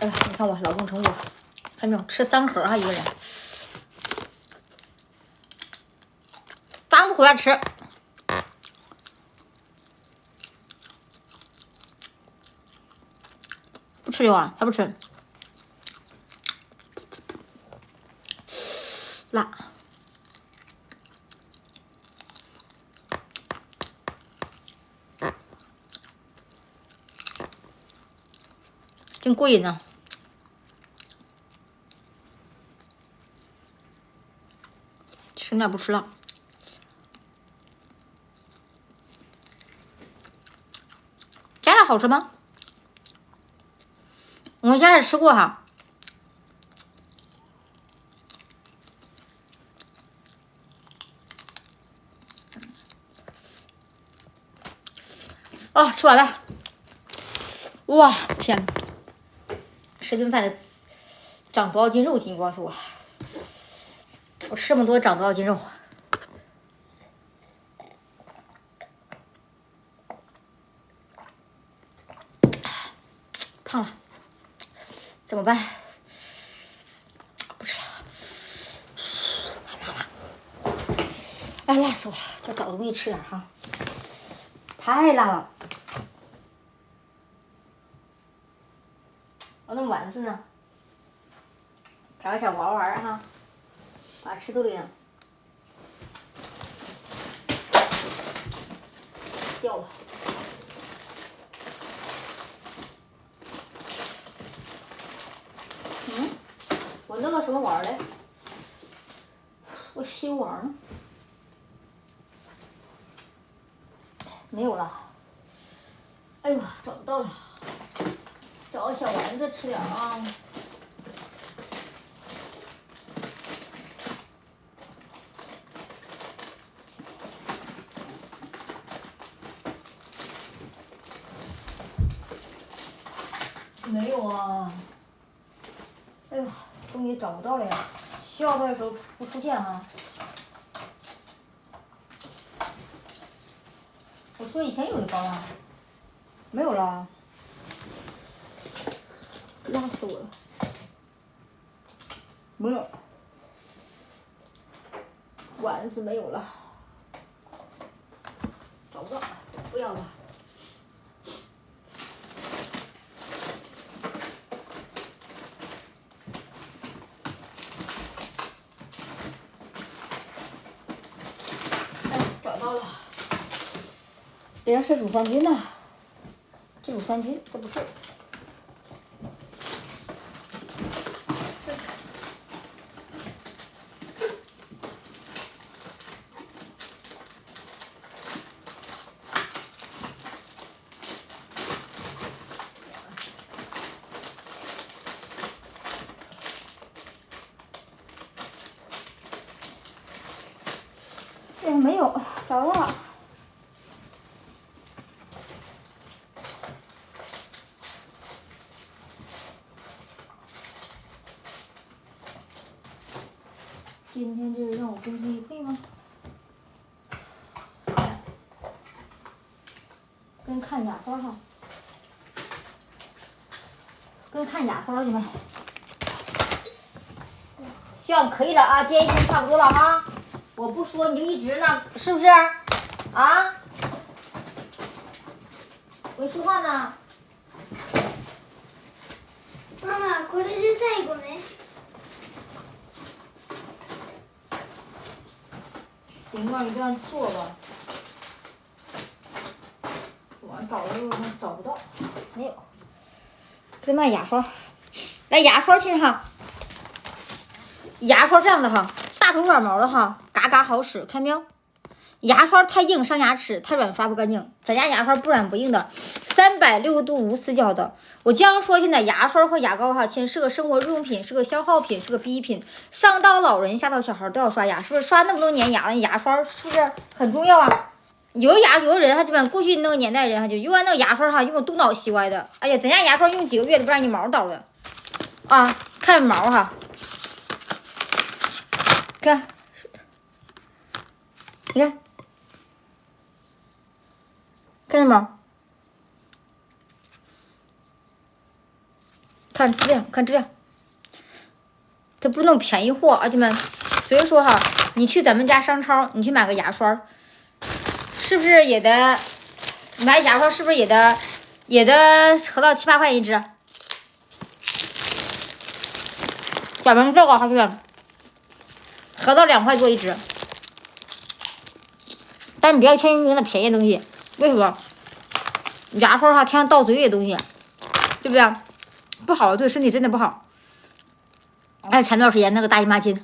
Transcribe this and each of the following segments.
哎呀，你看我劳动成果，看没有？吃3盒哈，一个人。刚不回来吃，不吃油啊？还不吃？辣。真过瘾呢。吃点不吃辣。家里好吃吗？我们家里吃过哈。哦，吃完了。哇，天！吃顿饭的长多少斤肉？你告诉我，我吃这么多长多少斤肉？胖了，怎么办？不吃了，太辣了！哎，辣死我了！就找个东西吃点哈，太辣了。我那丸子呢？找个小玩玩哈，把它吃肚里了。掉了。我弄个什么玩儿嘞？我西玩儿呢？没有了。哎呦，找不到了。找个小丸子吃点啊。没有啊。哎呦，终于找不到了呀！需要它的时候不出现哈。我说以前有的包啊，没有了，辣死我了！没有，丸子没有了，找不到，不要了。找到了，哎呀，是乳酸菌呐！这乳酸菌，这不是。哎，没有，找到了。今天这是让我更新一倍吗？跟看牙刷哈，跟看牙刷去呗。希望可以了啊，今天一天差不多了哈。我不说你就一直呢，是不是？啊？我说话呢。妈妈，これで最後ね。行啊，你不要气我吧。我找了又找不到，没有。再卖牙刷，来牙刷去哈。牙刷这样的哈，大头软毛的哈，嘎嘎好使，看没有？牙刷太硬伤牙齿，太软刷不干净。咱家牙刷不软不硬的，360度无死角的。我经常说，现在牙刷和牙膏哈，其实是个生活日用品，是个消耗品，是个必需品。上到老人，下到小孩都要刷牙，是不是？刷那么多年牙了，牙刷是不是很重要啊？有的人哈，基本过去那个年代人哈，就用完那个牙刷哈，用个东倒西歪的。哎呀，咱家牙刷用几个月都不让你毛倒了啊！看毛哈。看，你看，看见没？看看质量，看质量，它不是那种便宜货，儿弟们。所以说哈，你去咱们家商超，你去买个牙刷，是不是也得买牙刷？是不是也得合到7、8块一支？咱们这个还是合到2块多一支。但是你不要千名的便宜的东西，为什么？牙刷哈，天天倒嘴里的东西，对不对？不好，对身体真的不好。哎，前段时间那个大姨妈巾，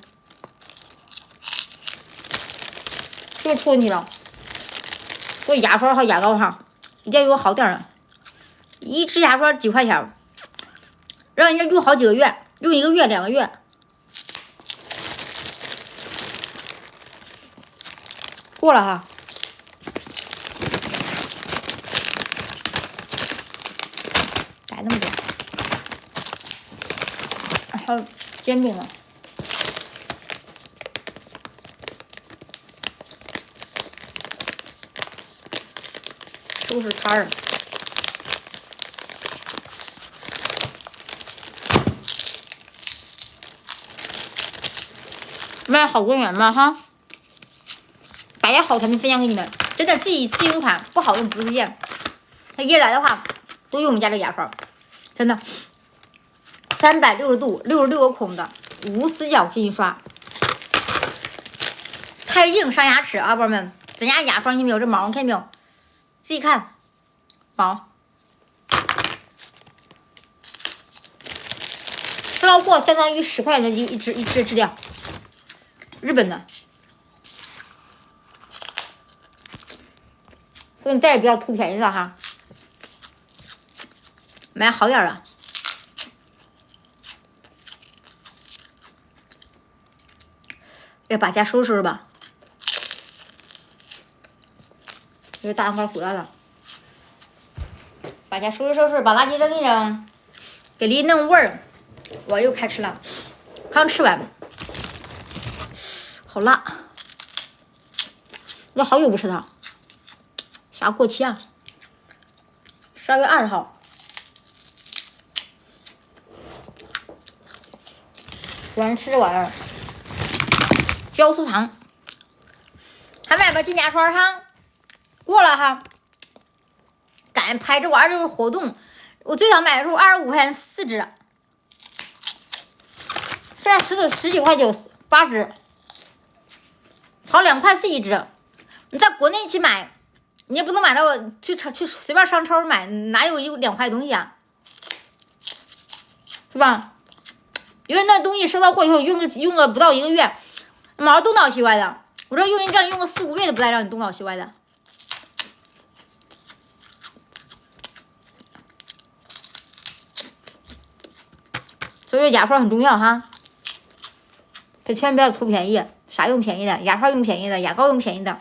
是不是出问题了？所以牙刷和牙膏哈，一定要用好点的。一支牙刷几块钱，让人家用好几个月，用1个月、2个月。过了哈。摆那么多，还有煎饼呢。收拾摊儿。卖好过年嘛哈，把些好产品分享给你们，真的自己试用款不好用不推荐。那一来的话，都用我们家这个牙刷，真的360度66个孔的无死角进行刷，太硬伤牙齿啊，宝贝们！咱家牙刷你没有这毛，你看见没有？自己看毛。这套货相当于10块钱一支质量，日本的。所以你再也不要图便宜了哈，买好点的。要把家收拾收拾吧。这大羊羔回来了，把家收拾收拾，把垃圾扔一扔，给梨弄味儿。我又开吃了，刚吃完，好辣。我好久不吃它，啥过期啊？12月20号。喜欢吃这玩意儿，胶酥糖，还买吧金牙刷哈，过了哈，赶拍这玩意儿就是活动，我最早买的时候25块钱4支，现在十几块9 8支，好2块4一支。你在国内去买，你也不能买到去随便商超买，哪有1、2块东西啊？是吧？因为那东西收到货以后用个不到1个月，马上东倒西歪的。我这用个4、5个月都不带让你东倒西歪的。所以说牙刷很重要哈，可千万不要图便宜，啥用便宜的？牙刷用便宜的，牙膏用便宜的，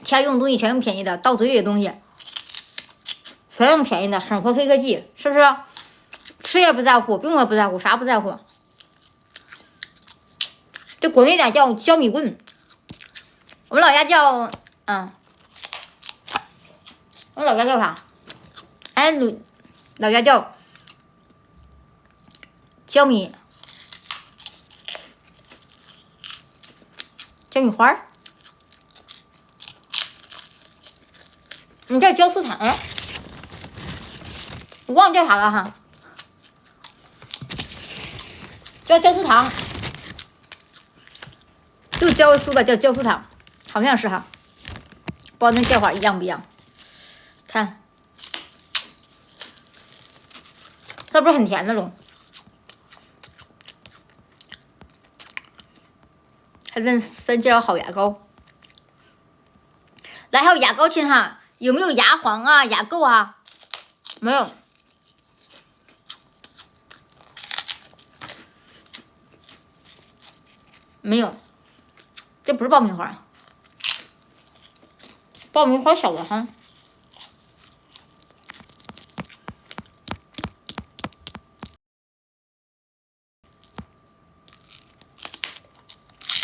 其他用的东西全用便宜的，倒嘴里的东西全用便宜的，很活黑科技，是不是？吃也不在乎，用也不在乎，啥不在乎。这国内的叫焦米棍，我们老家叫我老家叫啥？哎，老家叫焦米花儿，你叫焦酥糖，我忘了叫啥了哈，叫焦酥糖，就焦酥的叫焦酥糖，好像是哈，不知道那叫法一样不一样。看，它不是很甜那种。还真介绍好牙膏，来还有牙膏亲哈，有没有牙黄啊、牙垢啊？没有，没有，这不是爆米花，爆米花小的哈。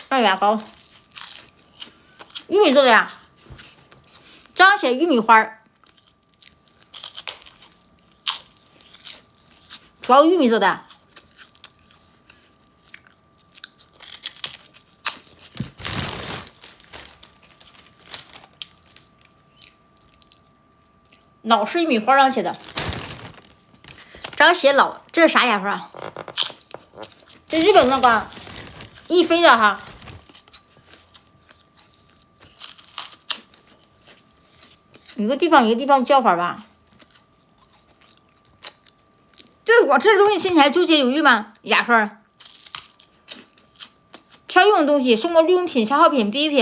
这牙膏，玉米做的呀，彰显玉米花，煮玉米做的。老是玉米花上写的，这样写老，这是啥牙刷？这日本那个一飞的哈。一个地方叫法吧。我这东西心里还纠结犹豫吗？牙刷，挑用的东西，送个日用品、消耗品、必需品。